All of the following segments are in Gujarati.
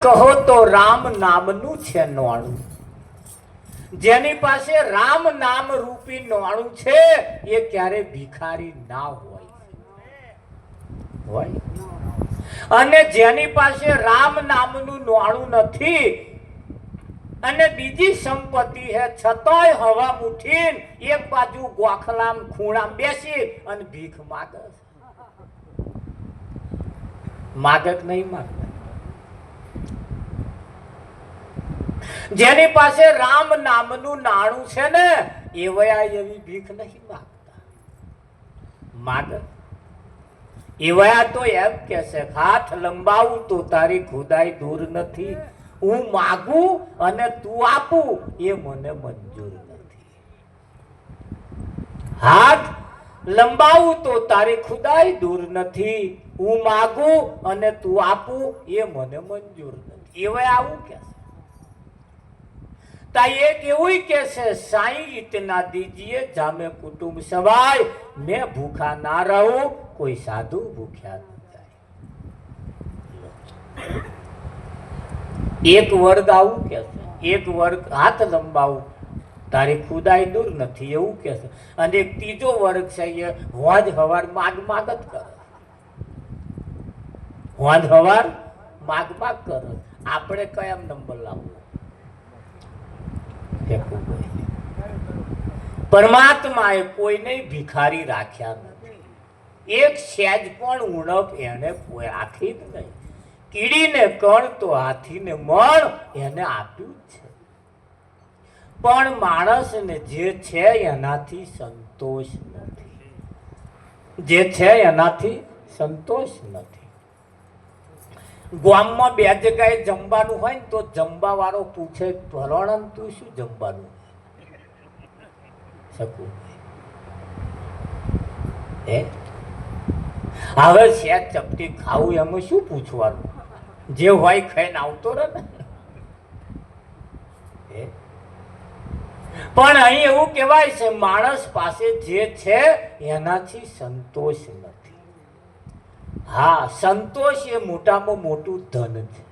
કહો તો રામ નામનું છે નોણું. જેની પાસે રામ નામ રૂપી નોણું છે એ ક્યારે ભિખારી ના હોય. અને જેની પાસે રામ નામનું નોણું નથી અને બીજી સંપત્તિ હે છતાંય હવા મુઠીને એક બાજુ ગોખલામ ખૂણામ બેસી અને ભીખ માગે નહીં માગે. જેની પાસે રામ નામનું નાણું છે ને એવયા એવી ભીખ નહીં માગે. એવયા તો એમ કે છે હાથ લંબાવું તો તારી ખુદાઈ દૂર નથી, હું માગું અને તું આપું એ મને મંજૂર નથી. હાથ લંબાવું તો તારી ખુદાઈ દૂર નથી, હું માગું અને તું આપું એ મને મંજૂર નથી. એવયા આવું કે एक એવું કે છે સાईं इतना दीजिए जामे कुटुंब सवाय, मैं भूखा ना रहूं कोई साधु भूख्या न जाए. एक वर्ग આવું કે છે, એક વર્ગ હાથ લંબાવું તારી ખુદાઈ દૂર નથી એવું કે છે, અને એક ત્રીજો વર્ગ છે એ હોજ હવાર માગ માગ જ કરે. હોજ હવાર માગ માગ કરે. આપણે કયા નંબર લાવવો? પરમાત્માએ કોઈને ભિખારી રાખ્યા નથી. એક સેજ પણ ઉણપ એને કોઈ રાખી જ નહીં. કીડીને કણ તો હાથીને મણ એને આપ્યું છે. પણ માણસને જે છે એનાથી સંતોષ નથી. જે છે એનાથી સંતોષ નથી. ગામમાં બે જગ્યાએ જમવાનું હોય ને તો જમવા વાળો પૂછે ભરણ તું શું જમવાનું શકું હવે છે ચપટી ખાવું એમાં શું પૂછવાનું? જે હોય ખાઈને આવતો રહે ને. પણ અહીં એવું કહેવાય છે માણસ પાસે જે છે એનાથી સંતોષ નથી. હા, સંતોષ એ મોટામાં મોટું ધન છે.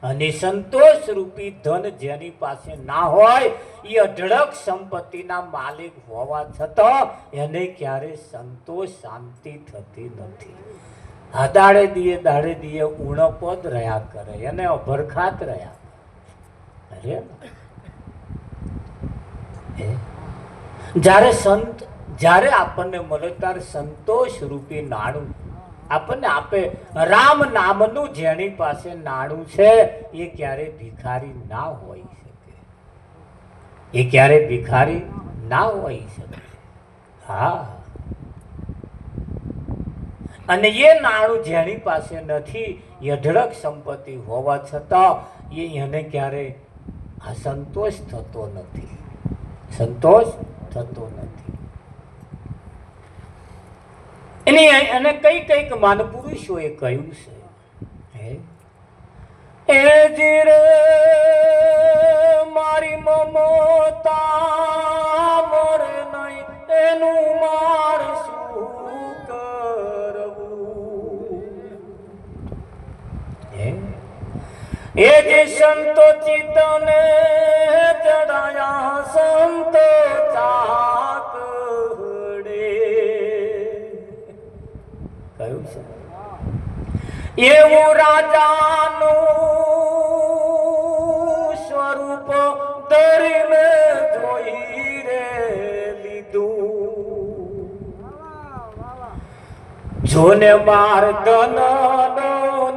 અને સંતોષ રૂપી ધન જેની પાસે ના હોય એ અઢળક સંપત્તિના માલિક હોવા છતાં એને ક્યારે સંતોષ શાંતિ થતી નથી. દાડે દીએ ઉણપ જ રહ્યા કરે, એને અભરખાત રહ્યા કરે. જ્યારે આપણને મળે ત્યારે સંતોષ રૂપી નાણું આપણને આપે. રામ નામનું જેની પાસે નાણું છે એ ક્યારે ભિખારી ના હોઈ શકે. એ ક્યારે ભિખારી ના હોઈ શકે. હા, અને એ નાણું જેની પાસે નથી એ અઢળક સંપત્તિ હોવા છતાં એને ક્યારે સંતોષ થતો નથી. સંતોષ થતો નથી. અને કઈક માનપુરુષોએ કહ્યું છે એ જીરે મારી મમતા મરે નહીં એનું માર શું કરવું. એ જે સંતો ચિત્તને ચડાયા સંતો ચાક એવું રાજાનું સ્વરૂપ ધરીને જોઈ રે લીધું. જોને માર ધન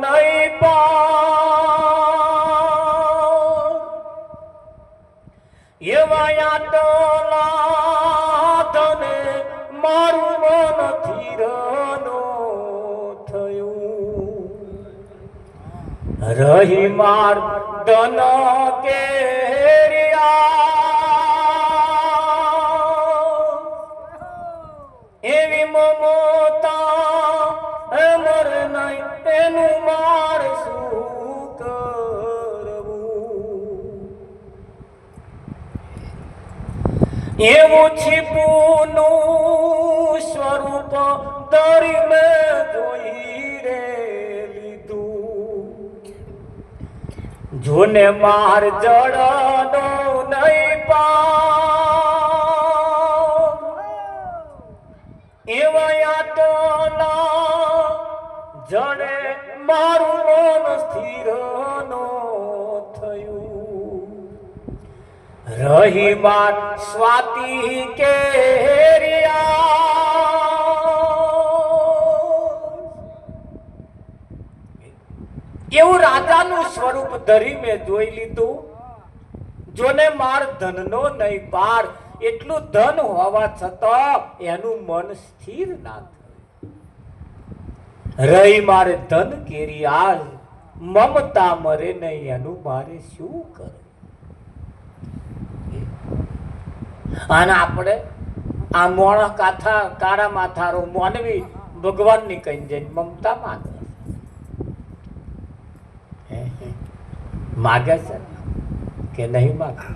નહીં પા એવા યાતલા ધને મારું મન ધીરનો રહી માર ધન કેરિયા એવી મમતા મર નહીં એનું માર શું કરવું. એવું છીપુનું સ્વરૂપ ધરી મેં જોઈ રે લીધું. જોને માર જડનો નહીં પાર એવા તો ના જડે મારું મન સ્થિર નો થયું રહી માર સ્વાતિ કેરિયા એવું રાજાનું સ્વરૂપ ધરી મેં જોઈ લીધું જોને માર ધનનો નહીં પાર એટલું ધન હોવા છતાં એનું મન સ્થિર ના થયું રહી મારે ધન કેરી આજ મમતા મરે નહીં એનું મારે શું કરવું અને આપણે આ મોણા કાથા કારા માથારો માનવી ભગવાનની કઈ જઈને મમતા માગે માગે છે કે નહીં માગે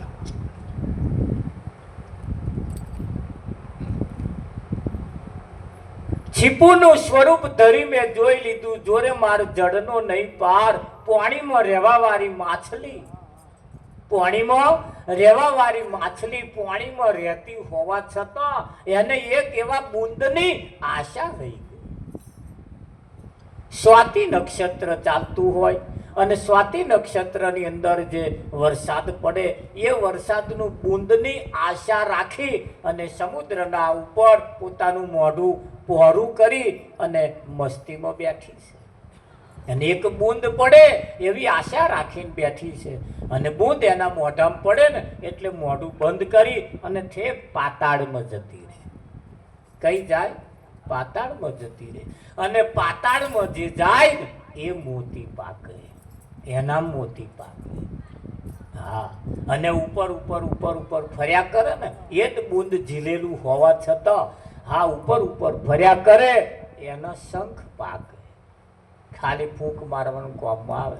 છીપુનું સ્વરૂપ ધરી મેં જોઈ લીધું જોરે માર જડનો નહીં પાર પાણીમાં રહેવા વાળી માછલી પાણીમાં રહેવા વાળી માછલી પાણીમાં રહેતી હોવા છતાં એને એક એવા બુંદની આશા રહી ગઈ સ્વાતિ નક્ષત્ર ચાલતું હોય અને સ્વાતિ નક્ષત્રની અંદર જે વરસાદ પડે એ વરસાદનું બુંદની આશા રાખી અને સમુદ્રના ઉપર પોતાનું મોઢું પહોળું કરી અને મસ્તીમાં બેઠી છે અને એક બુંદ પડે એવી આશા રાખીને બેઠી છે અને બુંદ એના મોઢામાં પડે ને એટલે મોઢું બંધ કરી અને ઠેક પાતાળમાં જતી રહે કઈ જાય પાતાળમાં જતી રહે અને પાતાળમાં જે જાય ને એ મોતી પાકે એના મોતી પાકે હા અને ઉપર ઉપર ઉપર ઉપર ફર્યા કરે ને એ જ બુંદ ઝીલેલું હોવા છતાં હા ઉપર ઉપર ફર્યા કરે એના શંખ પાકે ખાલી ફૂંક મારવાનું કોમમાં આવે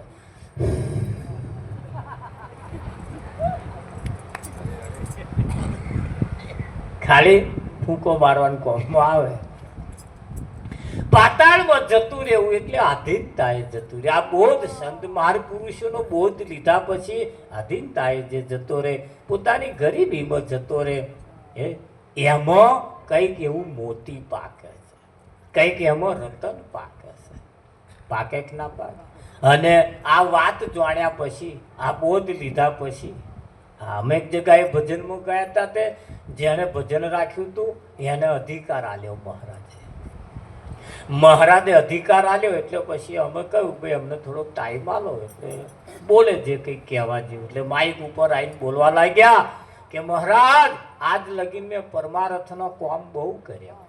ખાલી ફૂંકો મારવાનું કોમમાં આવે પાતાળમાં જતું રહેવું એટલે આધીનતાએ જતું રહે આ બોધ સંત મહાપુરુષોનો બોધ લીધા પછી આધીનતાએ જે જતો રહે પોતાની ગરીબીમાં જતો રહે એમાં કંઈક એવું મોતી પાકે છે કંઈક એમાં રતન પાકે છે પાકે કે ના પાકે અને આ વાત જાણ્યા પછી આ બોધ લીધા પછી અમે એક જગ્યાએ ભજનમાં ગયા હતા તે જેને ભજન રાખ્યું હતું એને અધિકાર આલ્યો મહારાજે અધિકાર આલ્યો એટલે પછી અમે કહ્યું ભાઈ અમને થોડોક ટાઈમ આલો એટલે બોલે જે કંઈક કહેવા જેવું એટલે માઇક ઉપર આવીને બોલવા લાગ્યા કે મહારાજ આજ લગીન મેં પરમારથનો કોમ બહુ કર્યો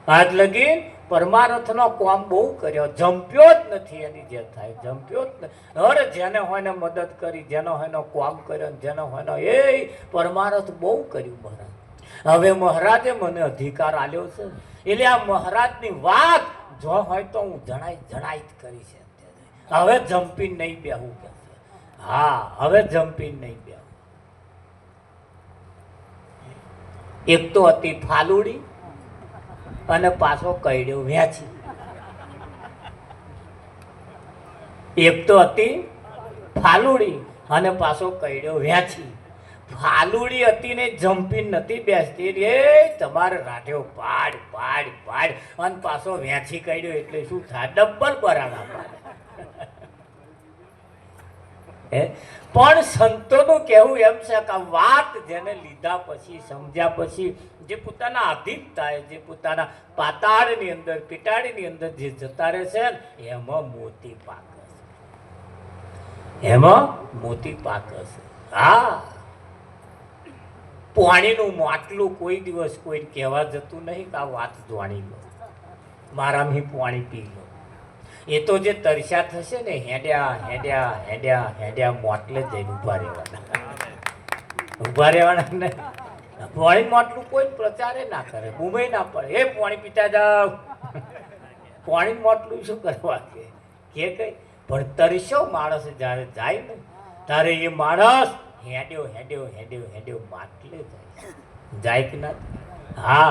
આજ લગીન પરમારથનો કોમ બહુ કર્યો જંપ્યો જ નથી એની જે થાય જંપ્યો જ નથી અરે જેને હોય ને મદદ કરી જેનો હોય કોમ કર્યો જેનો હોય એ પરમારથ બહુ કર્યું મહારાજ હવે મહારાજે મને અધિકાર આલ્યો છે એટલે આ મહારાજની વાત જો હોય તો હું જણાય જ કરી છે હવે જંપી નહીં બેહું કે હા હવે જંપી નહીં બેહું એક તો હતી ફાલુડી અને પાછો કઈડ્યો વ્યાછી એક તો હતી ફાલુડી અને પાછો કઈડ્યો વ્યાછી ફાલુડી હતી ને જંપી નથી બેસતી રે તમારે રાઠ્યો પાડ પાડ પાડ અને પાછો વ્યાછી કઈડ્યો એટલે શું થાય ડબલ બરાડા પાડે પણ સંતોનું કહેવું એમ છે કે વાત જેને લીધા પછી સમજ્યા પછી જે પોતાના આધીન થાય જે પોતાના પાતાળની અંદર પીટાળીની અંદર જે જતા રહે છે એમાં મોતી પાકે છે એમાં મોતી પાકે છે હા પાણીનું માટલું કોઈ દિવસ કોઈ કહેવા જતું નહીં કે આ વાત જાણી લો મારાથી પાણી પી લો એ તો જે તરસ્યા થશે ને હેડ્યા હેડ્યા હેડ્યા હેડ્યા મોટલે જઈને ઊભા રહેવાના ને પાણી માટલું કોઈ પ્રચારે ના કરે બૂમે ના પડે એ પાણી પીતા જાવ પાણી માટલું શું કરવા કે કઈ પણ તરસ્યો માણસ જ્યારે જાય ને ત્યારે એ માણસ હેડ્યો હેડ્યો હેડ્યો હેડ્યો માટલે જાય કે ના હા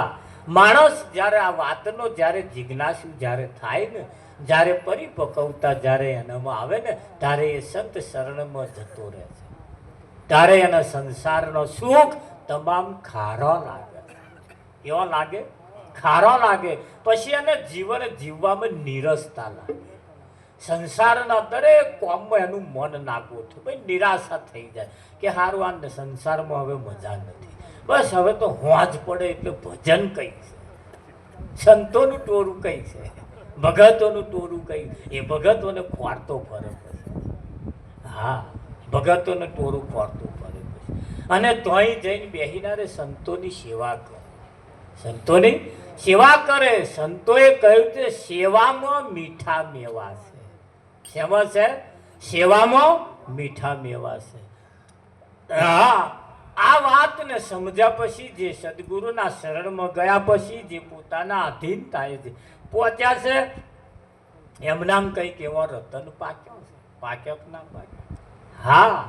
માણસ જ્યારે આ વાતનો જ્યારે જિજ્ઞાસુ જ્યારે થાય ને જ્યારે પરિપક્વતા જ્યારે એનામાં આવે ને ત્યારે એ સંત શરણમાં જતો રહે છે, ત્યારે એના સંસારનો સુખ તમામ ખારો લાગે. કેવો લાગે? ખારો લાગે. પછી એને જીવન જીવવામાં નીરસતા લાગે. સંસારના દરેક કામમાં એનું મન ના ગોઠે, ભાઈ નિરાશા થઈ જાય કે હારું આ સંસારમાં હવે મજા નથી, બસ હવે તો હોજ પડે એટલે ભજન કઈ છે, સંતોનું ટોરું કઈ છે, ભગતોનું ટોરું કઈ, એ ભગતોને ખોરતો ફરે પછી. હા, ભગતોને ટોરું ખોરતું ફરે પછી. અને તોય જઈને બેહીના રે સંતોની સેવા કરે, સંતોની સેવા કરે. સંતોએ કહ્યું છે સેવામાં મીઠા મેવા છે. શેમાં છે? સેવામાં મીઠા મેવા છે. હા, આ વાતને સમજ્યા પછી, જે સદગુરુના શરણમાં ગયા પછી, જે પોતાના અધીનતાએ પહોંચ્યા છે, એમ નામ કઈક એવો રતન પાક્યો છે. પાક્યો કે ના પાક્યો? હા,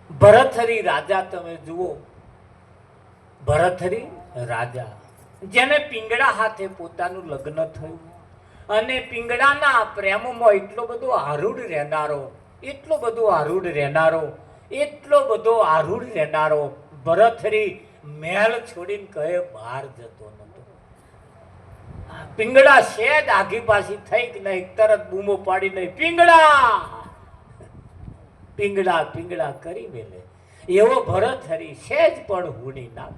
ભરથરી રાજા તમે જુઓ, ભરથરી રાજા જેને પિંગળા હાથે પોતાનું લગ્ન થયું, અને પિંગળાના પ્રેમમાં એટલો બધો આરૂઢ રહેનારો, એટલો બધો આરૂઢ રહેનારો, એટલો બધો આરૂઢ રહેનારો ભરથરી મહેલ છોડીને કહે બહાર જતો નતો. પિંગળા શેદ આઘી પાછી થઈ કે નહીં, તરત બૂમો પાડી નહીં, પિંગળા પિંગળા પિંગળા કરી મેલે. એવો ભરથરી સેજ પણ હુડી ના.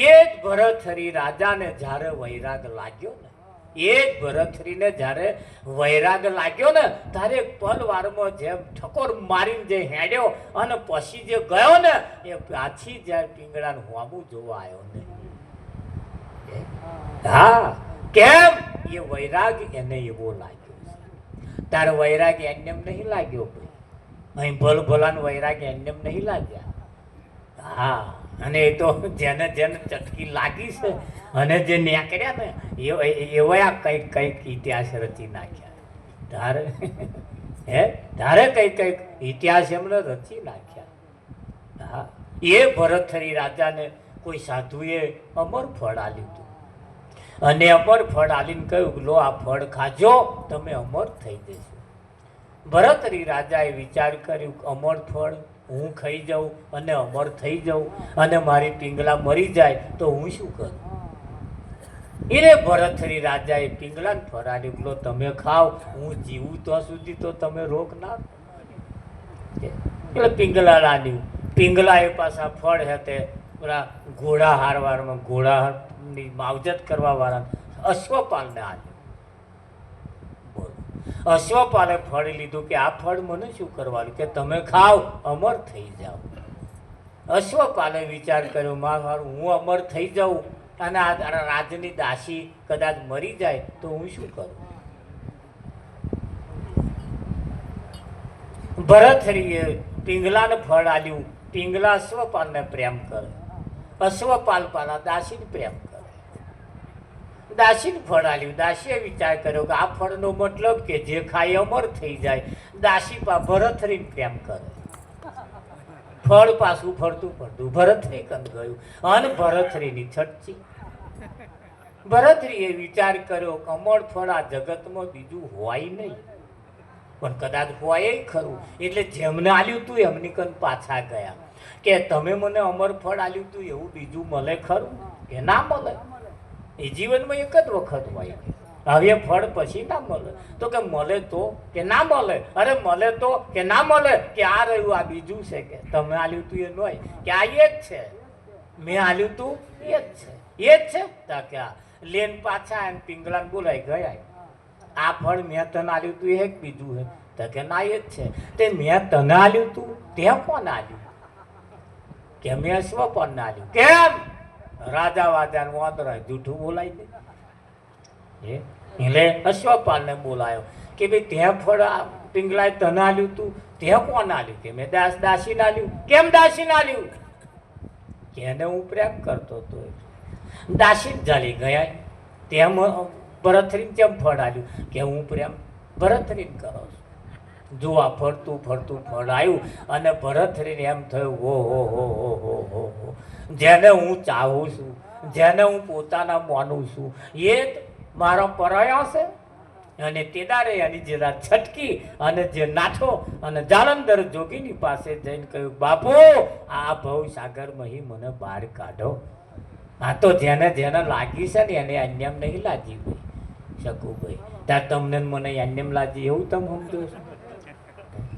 એ જ ભરથરી રાજાને જ્યારે વૈરાગ લાગ્યો ને, એ જ ભરથરીને જ્યારે વૈરાગ લાગ્યો ને, ત્યારે પલવારમાં જેમ ઠકોર મારીને જે હેડ્યો અને પછી જે ગયો ને, એ પાછી જ્યારે પિંગળાને હોમું જોવા આવ્યો ને. હા, કેમ? એ વૈરાગ એને એવો લાગ્યો છે. તારો વૈરાગ એને નહીં લાગ્યો ભાઈ, અહીં ભલ ભલાનો વૈરાગ એને નહીં લાગ્યા. હા, અને એ તો જેને જેને ચટકી લાગી છે અને જે નીકળ્યા ને એવા કઈક કઈક ઇતિહાસ રચી નાખ્યા. ધારે ધારે કઈક કઈક ઇતિહાસ એમને રચી નાખ્યા. હા, એ ભરથરી રાજાને કોઈ સાધુએ અમર ફળ આલ્યું હતું, અને અમર ફળ આલીને કહ્યું લો આ ફળ ખાજો, તમે અમર થઈ જશો. ભરથરી રાજાએ વિચાર કર્યું અમર ફળ હું ખાઈ જાઉં અને અમર થઈ જાઉં, અને મારી પિંગલા મરી જાય તો હું શું કરું? એને ભરથરી રાજાએ પિંગલાને ફરાડ્યું, લો તમે ખાઓ, હું જીવું તો સુધી તો તમે રોક ના. એટલે પિંગલા રાડ્યું. પિંગલા એ પાછા ફળ હતે પેલા ઘોડા હારવારમાં, ઘોડાની માવજત કરવા વાળા અશ્વપાલને આલ્યું. અશ્વપાલે ફળ લીધું કે આ ફળ મને શું કરવાનું, કે તમે ખાઓ અમર થઈ જાઓ. અશ્વપાલે વિચાર કર્યો મારું હું અમર થઈ જાઉં અને આ રાજની દાસી કદાચ મરી જાય તો હું શું કરું? ભરથરીએ પિંગલાને ફળ આલ્યું. પિંગલા અશ્વપાલને પ્રેમ કરે, અશ્વપાલ પાલા દાસીને પ્રેમ કરે. દાસીને ફળ આલ્યું. દાસીએ વિચાર કર્યો કે આ ફળનો મતલબ કે જે ખાય અમર થઈ જાય. દાસી પા ભરથરીને પ્રેમ કરે. ફળ પાછું ફરતું ફરતું ભરથરી કંદ ગયું અને ભરથરીની છટકી. ભરથરીએ વિચાર કર્યો કે અમર ફળ આ જગતમાં બીજું હોય નહીં, પણ કદાચ હોય ખરું. એટલે જેમને આલ્યું તું એમની કંદ પાછા ગયા કે તમે મને અમર ફળ આલ્યું તું એવું બીજું મળે ખરું? કે ના મળે. એ જીવનમાં એક જ વખત હોય, હવે ફળ પછી ના મળે. તો કે મળે તો કે ના મળે? અરે મળે તો કે ના મળે? કે આ રહ્યું આ બીજું છે, કે તમે આલ્યું તું એ નહીં, કે આ એ જ છે, મેં આલ્યું તું એ જ છે, એ જ છે. તા કે લેન પાછા એમ પિંગલાને બોલાઈ ગયા, આ ફળ મેં તને આલ્યું તું એ બીજું હે? તો કે ના એ જ છે. તે મેં તને આલ્યું તું તે કોને આલ્યું? કે મેં અશ્વપાલને આલ્યું. કેમ? રાજા વાજા વાંદરા જૂઠું બોલાય દે. એટલે અશ્વપાલને બોલાયો કે ભાઈ ત્યાં ફળ પિંગલાએ તને આલ્યું તું ત્યાં કોને આલ્યું? કે મેં દાસીને આલ્યું. કેમ દાસીને આલ્યું? કે એને હું પ્રેમ કરતો હતો. દાસીને ચાલી ગયા. તેમ ભરથરીને કેમ ફળ આલ્યું? કે હું પ્રેમ ભરથરીને કરો છું. જો આ ફરતું ફરતું ફળ આવ્યું અને ભરથરીને એમ થયું હો હો હો હો હો હો હો, જેને હું ચાહું છું, જેને હું પોતાના માનું છું, એ મારો પરાયો છે. અને તેદારે એની જેરા છટકી અને જે નાઠો અને જાલંધર જોગીની પાસે જઈને કહ્યું, બાપુ આ ભવ સાગરમાંથી મને બહાર કાઢો. આ તો જેને જેને લાગી છે ને એને અન્યમ નહીં લાગી ભાઈ શકુભાઈ. ત્યાં તમને મને અન્યમ લાગી એવું તમે સમજો છો?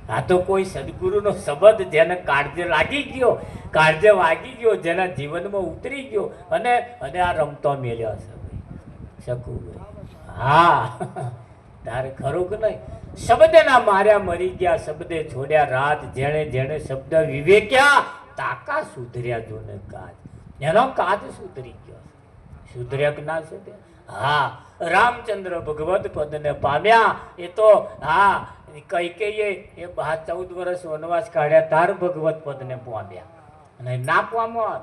આ તો કોઈ સદગુરુનો શબ્દ જેને કાળજે લાગી ગયો, કાળજે વાગી ગયો, જેના જીવનમાં ઉતરી ગયો અને અને આ રમતો મેલ્યો છે ભાઈ શકુભાઈ. હા તારે ખરું કે નહીં? શબ્દના માર્યા મરી ગયા, શબ્દે છોડ્યા રાત, જેણે જેણે શબ્દ વિવેક્યા તાકા સુધર્યા જોને કાજ. એનો કાજ સુધરી ગયો. સુધર્યા કે ના સુધર્યા? હા, રામચંદ્ર ભગવત પદને પામ્યા. એ તો હા કઈ એ 14 વર્ષ વનવાસ કાઢ્યા તાર ભગવત પદને પામ્યા. અને ના પામ્યા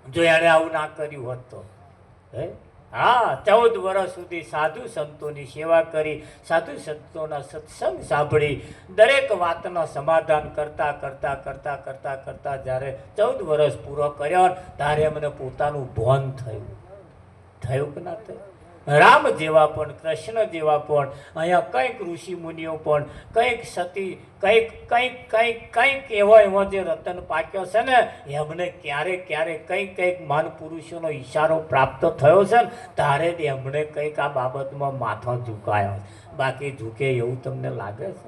જો એને આવું ના કર્યું હોત તો હે. હા, 14 વર્ષ સુધી સાધુ સંતોની સેવા કરી, સાધુ સંતોના સત્સંગ સાંભળી, દરેક વાતનો સમાધાન કરતા કરતા કરતા કરતા કરતા જ્યારે 14 વર્ષ પૂરો કર્યો ત્યારે મને પોતાનું ભાન થયું. થયું કે ના થયું? રામ જેવા પણ, કૃષ્ણ જેવા પણ, અહીંયા કંઈક ઋષિ મુનિઓ પણ, કંઈક સતી, કંઈક કંઈક કંઈક કંઈક એવો જે રતન પાક્યો છે ને એમને ક્યારેક ક્યારેક કંઈક કંઈક મહાન પુરુષોનો ઈશારો પ્રાપ્ત થયો છે ને ત્યારે જ એમણે કંઈક આ બાબતમાં માથો ઝુકાયો. બાકી ઝૂકે એવું તમને લાગે છે?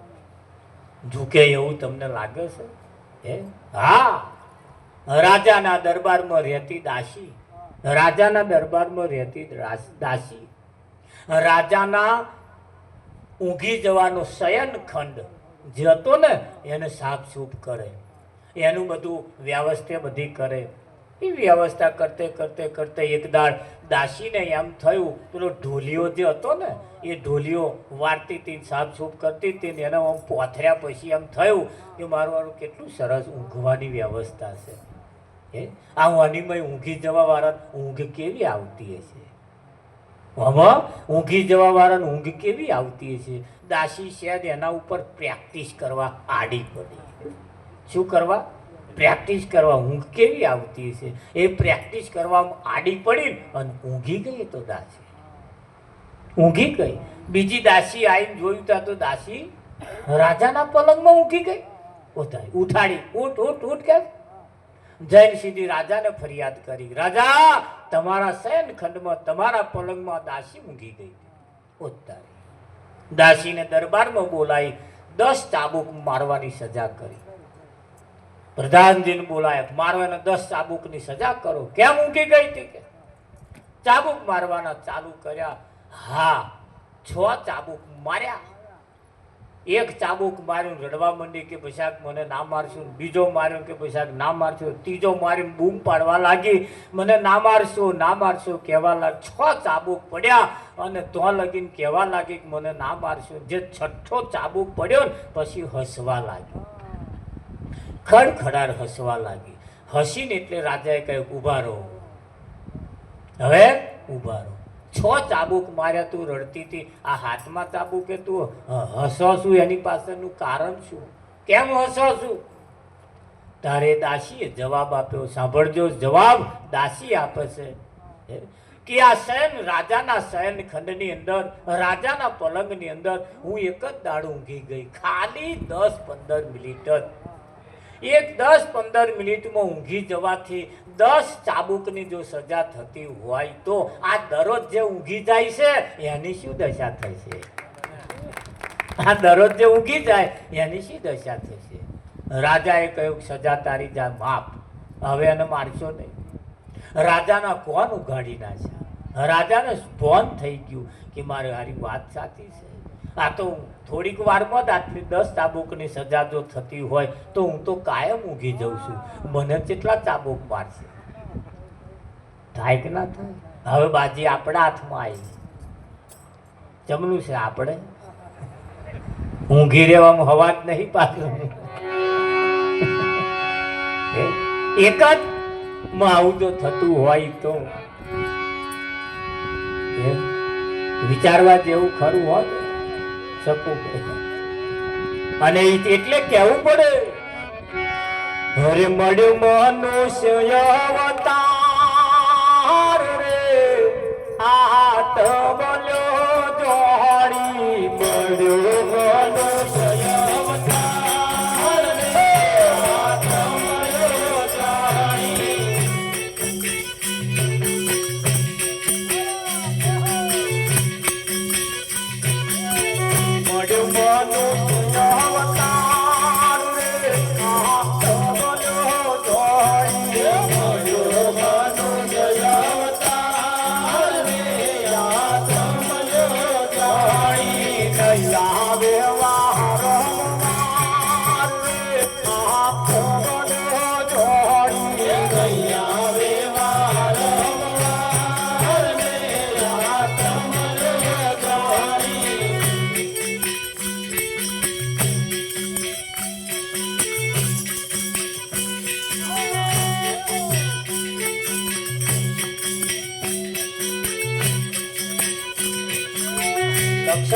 ઝૂકે એવું તમને લાગે છે? હે હા, રાજાના દરબારમાં રહેતી દાસી, રાજાના દરબારમાં રહેતી દાસી, રાજાના ઊંઘી જવાનો શયન ખંડ જે હતો ને એને સાફસૂફ કરે, એનું બધું વ્યવસ્થા બધી કરે. એ વ્યવસ્થા કરતે કરતે કરતે એક દાડ દાસીને એમ થયું પેલો ઢોલિયો જે હતો ને એ ઢોલિયો વારતી હતી, સાફસૂફ કરતી હતી ને એને આમ પોથર્યા પછી એમ થયું કે મારું કેટલું સરસ ઊંઘવાની વ્યવસ્થા છે. આ વાનીમાં ઊંઘી જવા વાળા ઊંઘ કેવી આવતી હશે? આમાં ઊંઘી જવા વાળાને ઊંઘ કેવી આવતી હશે? દાસી શાયદ એના ઉપર પ્રેક્ટિસ કરવા આડી પડી. શું કરવા? પ્રેક્ટિસ કરવા. ઊંઘ કેવી આવતી હશે એ પ્રેક્ટિસ કરવામાં આડી પડી અને ઊંઘી ગઈ. તો દાસી ઊંઘી ગઈ. બીજી દાસી આવીને જોયું ત્યાં તો દાસી રાજાના પલંગમાં ઊંઘી ગઈ. ઉઠાડી, ઉઠ ઉઠ ઉઠ કે જૈન સીધી રાજાને ફરિયાદ કરી, રાજા તમારા શયન ખંડમાં તમારા પલંગમાં દાસી ઊંઘી ગઈ. ઉતારી દાસીને દરબારમાં બોલાવી 10 ચાબુક મારવાની સજા કરી. પ્રધાનજીને બોલાય, મારવાના 10 ચાબુકની સજા કરો. કેમ ઊંઘી ગઈ હતી કે? ચાબુક મારવાના ચાલુ કર્યા. હા, 6 ચાબુક માર્યા. એક ચાબુક માર્યું, રડવા માંડી કે બશાક મને ના મારશું. બીજો માર્યો કે બશાક ના મારશો. ત્રીજો મારીને બૂમ પાડવા લાગી, મને ના મારશો ના મારશો કહેવા લાગી. 6 ચાબુક પડ્યા અને તો લગીને કહેવા લાગી કે મને ના મારશો. જે 6થો ચાબુક પડ્યો ને પછી હસવા લાગી, ખડખડાટ હસવા લાગી. હસીને એટલે રાજાએ કહ્યું ઊભા રહો, હવે ઊભા રહો. 6 ચાબુક માર્યા, તું રડતી હતી, આ હાથમાં ચાબુકે તું હસો છું, એની પાછળનું કારણ શું? કેમ હસો છું? તારે દાસીએ જવાબ આપ્યો. સાંભળજો જવાબ દાસી આપે છે કે આ શયન રાજાના શયન ખંડની અંદર, રાજાના પલંગની અંદર હું એક જ દાડો ઊંઘી ગઈ, ખાલી 10-15 મિનિટ જ. એક 10-15 મિનિટમાં ઊંઘી જવાથી 10 ચાબુકની જો સજા થતી હોય તો આ દરરોજ જે ઊંઘી જાય છે એની શું દશા થશે? આ દરરોજ જે ઊંઘી જાય એની શું દશા થશે? રાજાએ કહ્યું સજા તારી જા માફ, હવે એને મારશો નહીં. રાજાના કોણ ઉઘાડી નાખ્યા? રાજાને ભોન થઈ ગયું કે મારે હારી વાત સાચી છે. આ તો થોડીક વારમાં જ આટલી 10 ચાબુકની સજા જો થતી હોય તો હું તો કાયમ ઊંઘી જઉં છું, મને કેટલા ચાબુક મારશે? થાય કે ના થાય? હવે બાજી આપણા હાથમાં આવી. જમલું છે આપણે ઊંઘી રહેવામાં હવા જ નહીં પાછું. એક જ માં આવું જો થતું હોય તો વિચારવા જેવું ખરું હોત શકું. અને એટલે કેવું પડે, હરે મળ્યું મનુષ્ય અવતાર રે આત્મ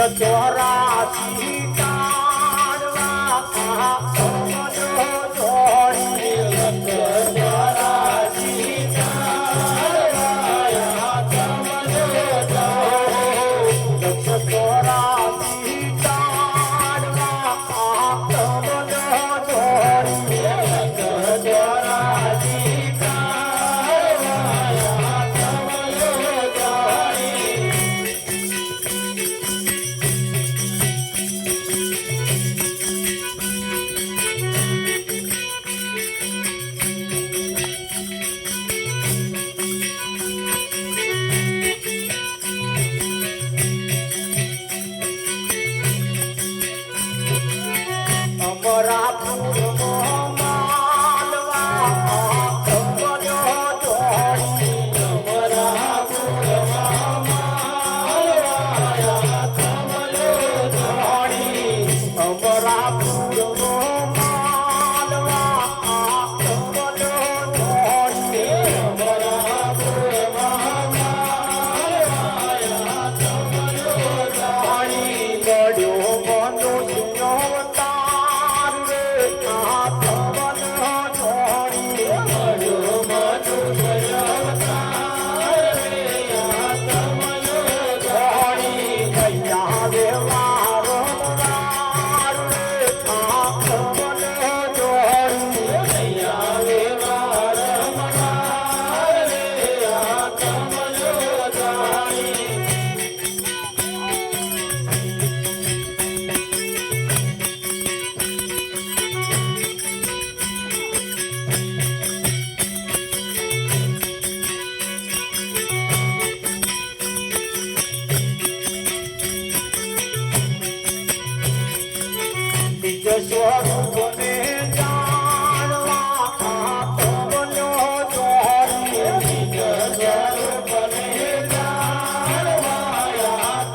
ચોરાસી કાળવા જોડી ચોરાસી કાળવા ચોરાસી સ્વરૂપને જાણવા તમનો જોડી સ્વરૂપને જાણવા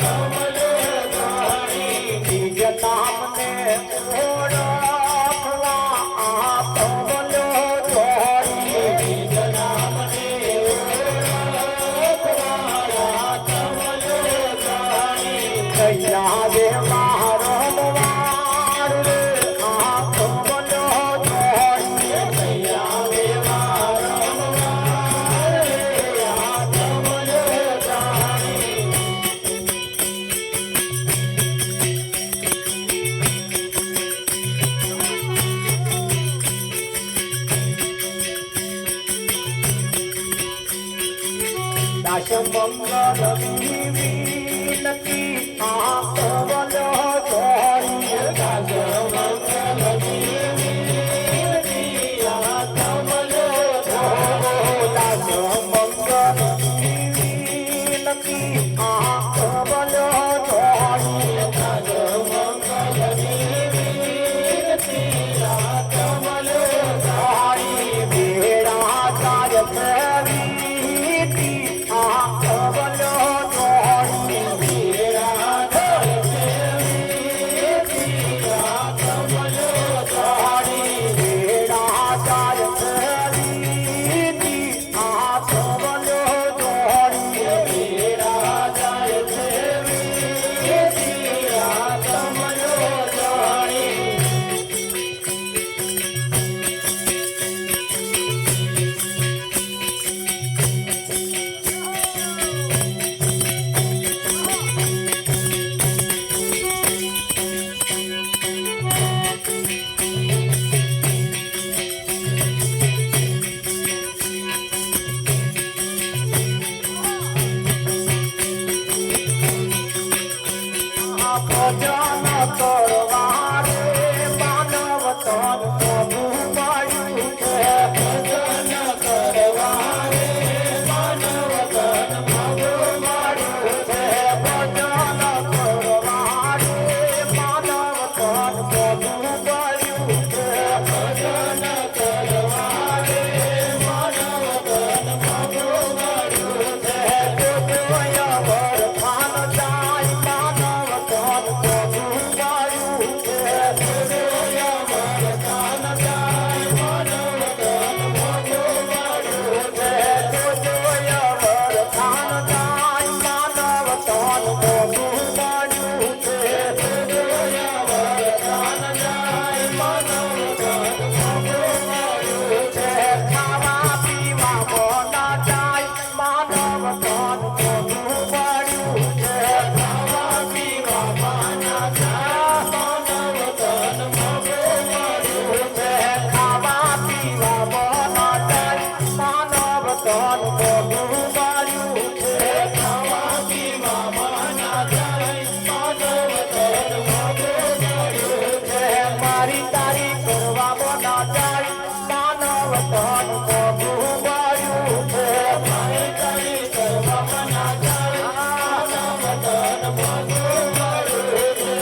તમનો જોડી નિજ નામને ઓળખવા તમનો જોડી નિજ નામને ઓળખવા તમનો જોડી કૈયા દેવા મંગલ વિનતી આંખવલો જોડી દાસ મંગલ વિનતી આંખવલો જોડી દાસ મંગલ વિનતી આંખવલો જોડી દાસ મંગલ વિનતી આંખવલો જોડી બેડા કાર્ય ભજન કરવા રે માનવ તન પ્રભુ મળ્યું છે ભજન કરવા રે માનવ તન પ્રભુ મળ્યું છે ભજન કરવા રે માનવ મારી તારી કરવામાં ના જાય માનવ ધન મોઘું મળ્યું છે મારી તારી કરવામાં ના જાય માનવ ધન મોઘું મળ્યું છે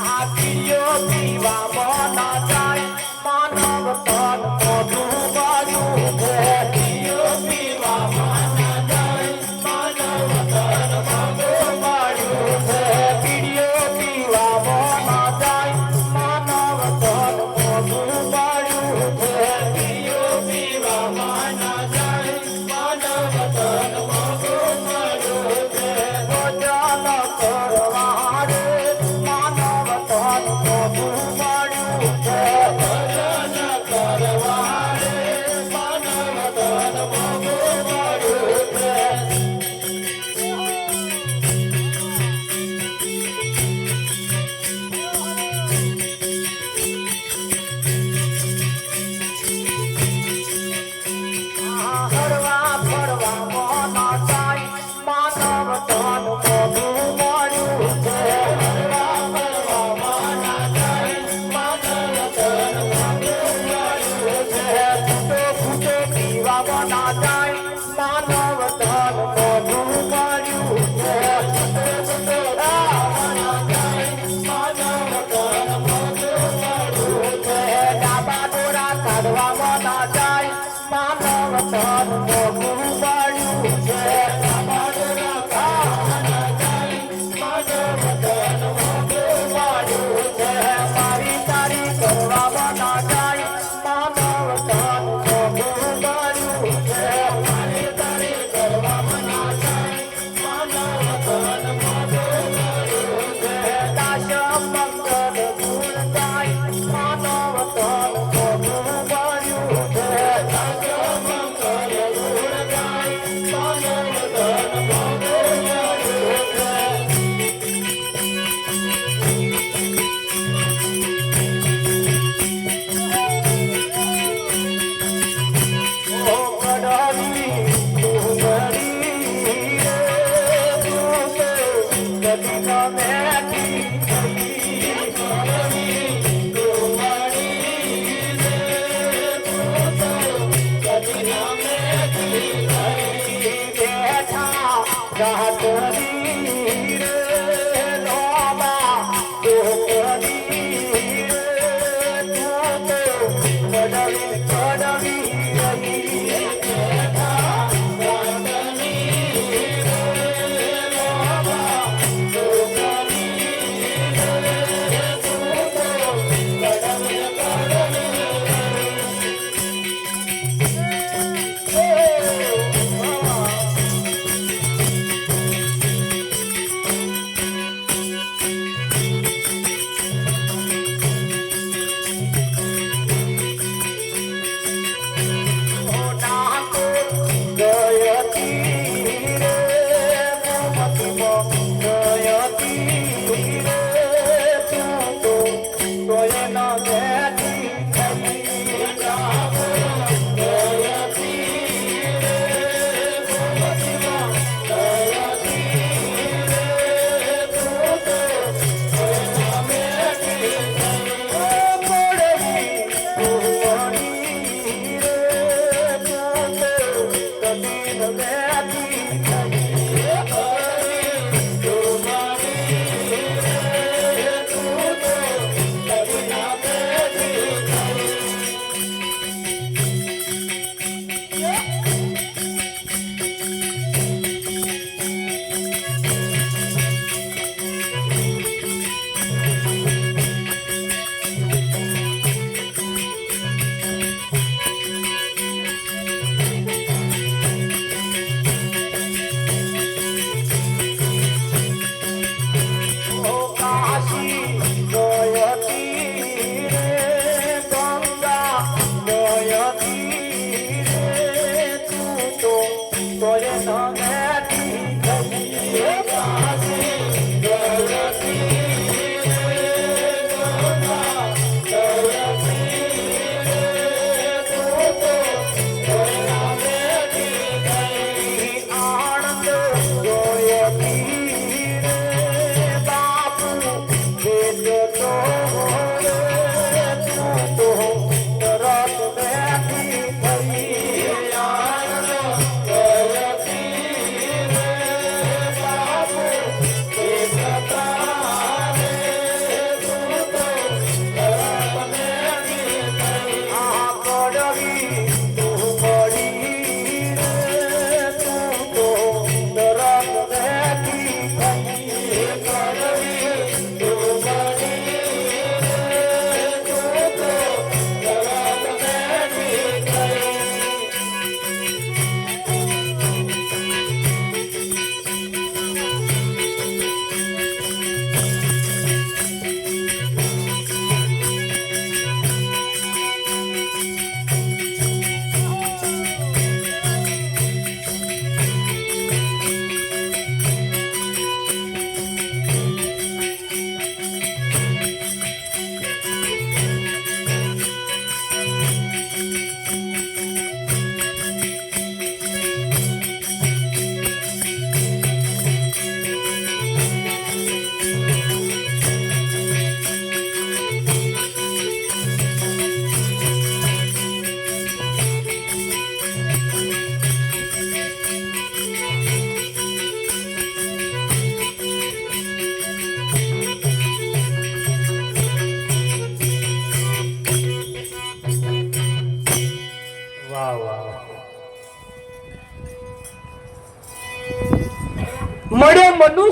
આ પીયો પીવામાં ના જાય માનવ ધન મોઘું મળ્યું છે પીયો પીવામાં ના જાય માનવ ધન મોઘું મળ્યું છે પીયો પીવામાં ના જાય માનવ ધન મોઘું મળ્યું છે પીયો પીવામાં ના જાય માનવ ધન મોઘું મળ્યું છે ભોજન કરવા રે માનવ ધન મોઘું મળ્યું છે ભજન કરવા રે માનવ ધન મોઘું મળ્યું છે હરવા ફરવામાં ના જાય માનવ ધન મોઘું મળ્યું છે હરવા ફરવામાં ના જાય માનવ ધન મોઘું મળ્યું છે ફૂટો ફૂટો પીવામાં ના જાય માનવ ધન મોઘું મળ્યું છે ફૂટો ફૂટો પીવામાં ના જાય માનવ ધન મોઘું મળ્યું છે ડાબા ડોરા કાઢવામાં ના જાય માનવ ધન મોઘું મળ્યું છે ડાબા ડોરા કાઢવામાં ના જાય માનવ ધન મોઘું મળ્યું છે મારી તારી કરવામાં ના જાય માનવ ધન મોઘું મળ્યું છે મારી તારી કરવામાં ના જાય માનવ ધન મોઘું મળ્યું છે દાસ મંગલ ગુણ ગાય માનવ ધન મોઘું મળ્યું છે દાસ મંગલ ગુણ ગાય વાહ વાહ. મળે મનુષ્ય